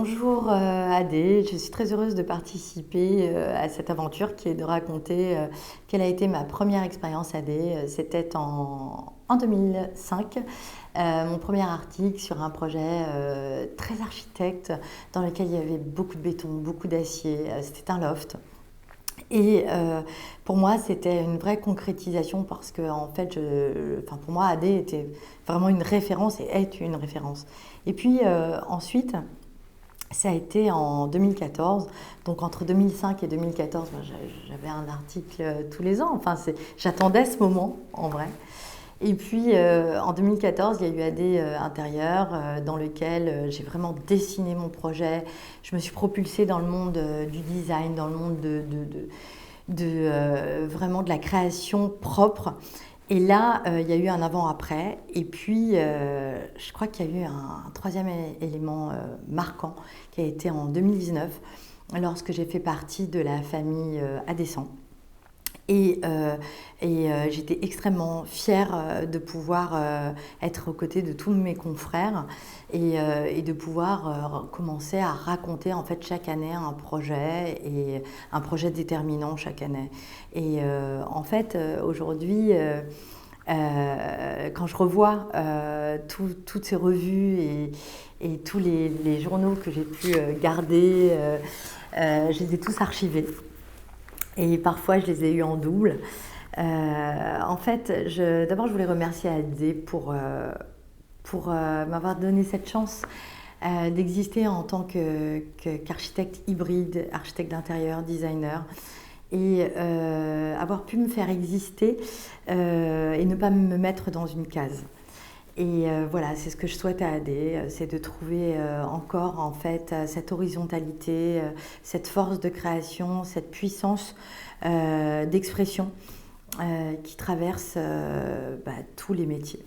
Bonjour Adé, je suis très heureuse de participer à cette aventure qui est de raconter quelle a été ma première expérience AD. C'était en 2005, mon premier article sur un projet très architecte dans lequel il y avait beaucoup de béton, beaucoup d'acier. C'était un loft. Et pour moi, c'était une vraie concrétisation parce que, en fait, pour moi, AD était vraiment une référence et est une référence. Et puis ensuite, ça a été en 2014, donc entre 2005 et 2014, j'avais un article tous les ans, j'attendais ce moment en vrai. Et puis en 2014, il y a eu AD Intérieur dans lequel j'ai vraiment dessiné mon projet. Je me suis propulsée dans le monde du design, dans le monde vraiment de la création propre. Et là, il y a eu un avant-après. Et puis, je crois qu'il y a eu un troisième élément marquant qui a été en 2019, lorsque j'ai fait partie de la famille Adescent. Et j'étais extrêmement fière de pouvoir être aux côtés de tous mes confrères et de pouvoir commencer à raconter en fait chaque année un projet et un projet déterminant chaque année. Et en fait, aujourd'hui, quand je revois toutes ces revues et tous les journaux que j'ai pu garder, je les ai tous archivés. Et parfois, je les ai eus en double. En fait, d'abord, je voulais remercier Adé pour m'avoir donné cette chance d'exister en tant qu'architecte hybride, architecte d'intérieur, designer, et avoir pu me faire exister et ne pas me mettre dans une case. Et voilà, c'est ce que je souhaite à Adé, c'est de trouver encore en fait cette horizontalité, cette force de création, cette puissance d'expression qui traverse tous les métiers.